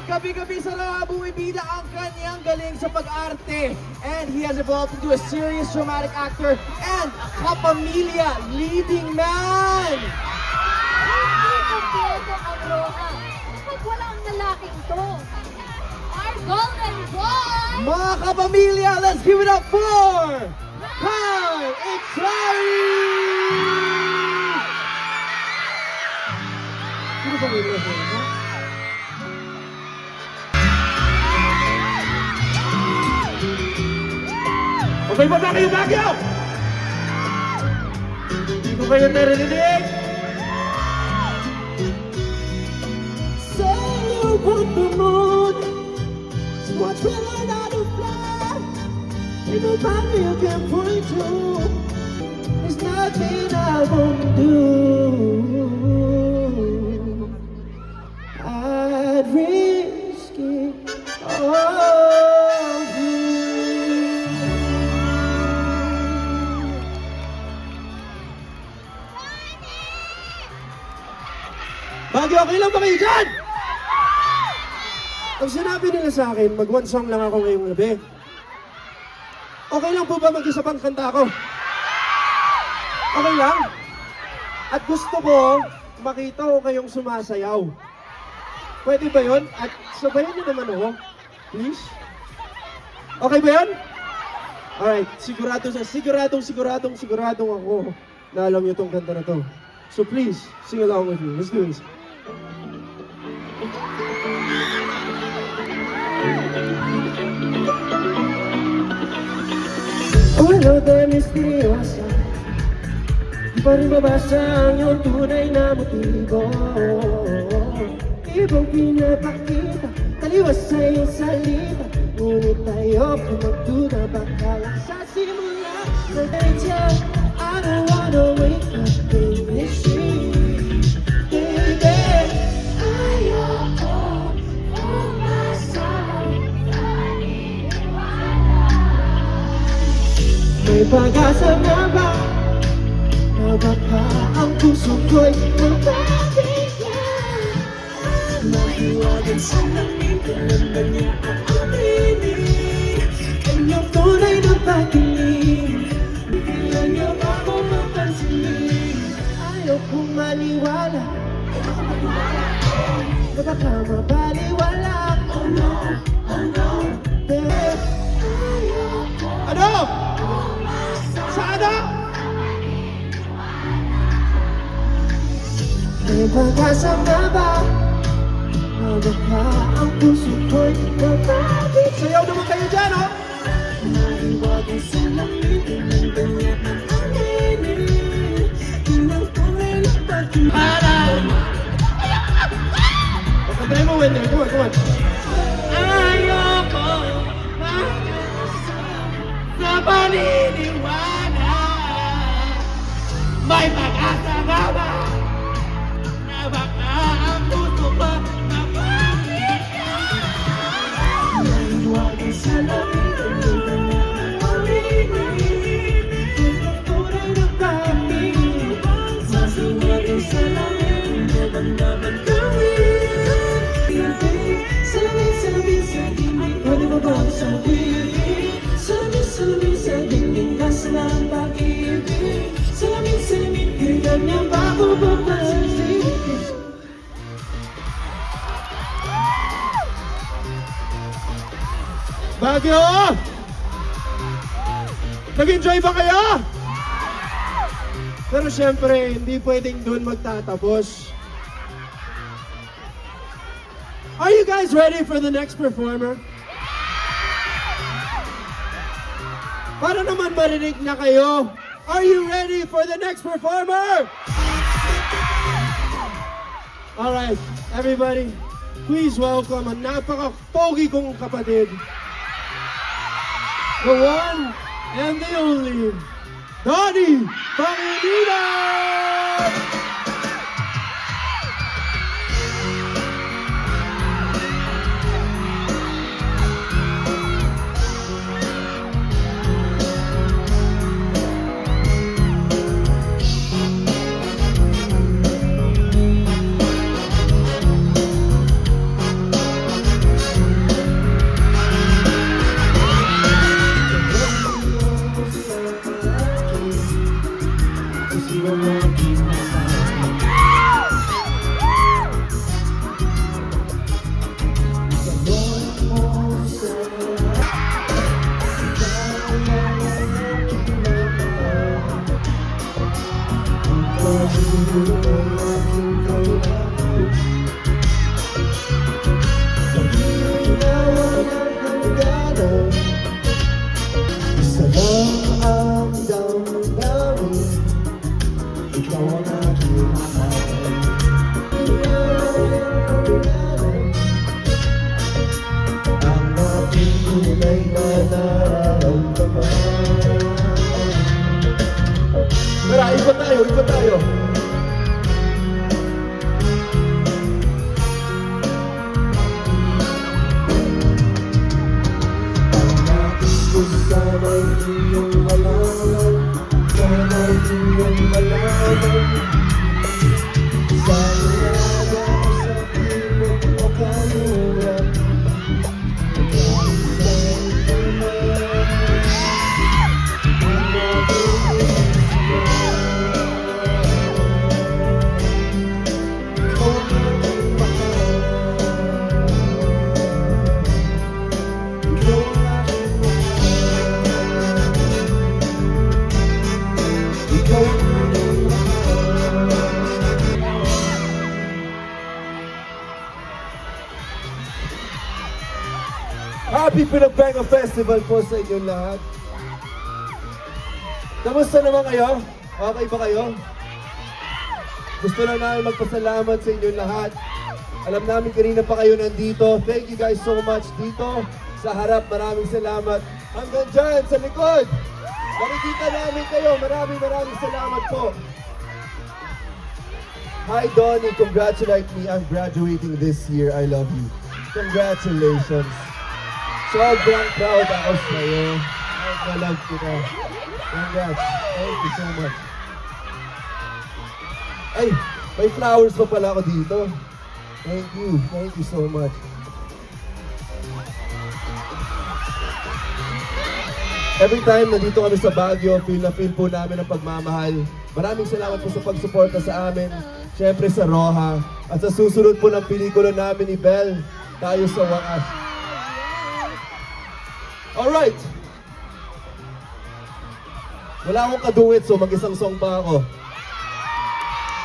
Gabi-gabi sa mga bumibida ang kanyang galing sa pag-arte. And he has evolved into a serious dramatic actor and kapamilya leading man. Hindi kompleto ang Roa kapag wala ang lalaking to. Our golden boy! Mga kapamilya, let's give it up for Kai Itzari! Sino pamilya siya? Okay ba kayo, Baguio? Hindi ko kayo narinig. Say you want the moon, so watch me learn how to fly. Ain't nobody you can point to. There's nothing I won't do. I'd risk it all. Bagyo, okay lang ba kayo dyan? Ang sinabi nila sa akin, mag-one song lang ako ngayong gabi. Okay lang po ba mag-isa pang kanta ako? Okay lang? At gusto ko makita ko kayong sumasayaw. Pwede ba yun? At sabayan niyo naman ako. Please? Okay ba yun? Alright, siguradong ako na alam niyo tong kanta na to. So please, sing along with me. Let's do this. Ulo de misteryosa, di pa rin mabasa ang iyong tunay na motibo. Ibang pinapakita, taliwas sa iyong salita. Ngunit tayo kung magduda, baka lang sa simula. I don't wanna wake up in this shit, baby. Ayoko umasang paniniwala. May pag-asa na ba? Na baka ang puso ko'y mapabigyan? Mahiwagan sa langit, alam ba niya ang aminin? Kanyang tunay na pag-ibig, bigyan niya ako mapansinin. Ayaw kong maniwala, na baka mabaliwala. Oh no, oh no, babe. Ano? Sa ano? May pag-asa na ba? Na baka ang puso ko'y mapabig. Sayaw naman kayo dyan, oh! Naiwagan sa langit, ang ganyan ang aminin. Tinang tunay na pag-ibig. Pagkabay mo, Wender. Come on, come on. Ayoko sa paniniwala. May pag-asa na ba? Na baka ang puso ko mapapigyan? Naiwagan sa langit, ang ganyan ang aminin. Tinang tunay na pag-ibig. Naiwagan sa langit, ang daban-daban gawin. Salamin sa dingding, pwede ba ba sabihin? Salamin sa dingding, nasa ng pag-ibig. Salamin, ganyan niya ba ako papansin? Bagyo! Nag-enjoy ba kayo? Pero syempre, hindi pwedeng doon magtatapos. Are you guys ready for the next performer? Para naman marinig na kayo, are you ready for the next performer? Alright, everybody, please welcome ang napaka-pogi kong kapatid. The one and the only, Donnie Pangilinan! likod tayo. Sana'y iyong malaman, sana'y iyong malaman. Sana'y aga sa timog o kaluran. Happy Pinagbenga Festival po sa inyong lahat. Kamusta naman kayo? Okay ba kayo? Gusto lang namin magpasalamat sa inyong lahat. Alam namin kanina pa kayo nandito. Thank you guys so much dito. Sa harap, maraming salamat. Hanggang dyan, sa likod. Nakikita namin kayo. Maraming salamat po. Hi Donnie, congratulate me. I'm graduating this year. I love you. Congratulations. Sobrang proud ako sa'yo. Love kita. Congrats. Thank you so much. Ay, may flowers pa pala ako dito. Thank you. Thank you so much. Every time nandito kami sa Baguio, feel na feel po namin ang pagmamahal. Maraming salamat po sa pagsuporta sa amin. Siyempre sa Roja. At sa susunod po ng pelikula namin ni Belle, Tayo sa Wakas. Alright. Wala akong kaduet, so mag-isang song pa ako.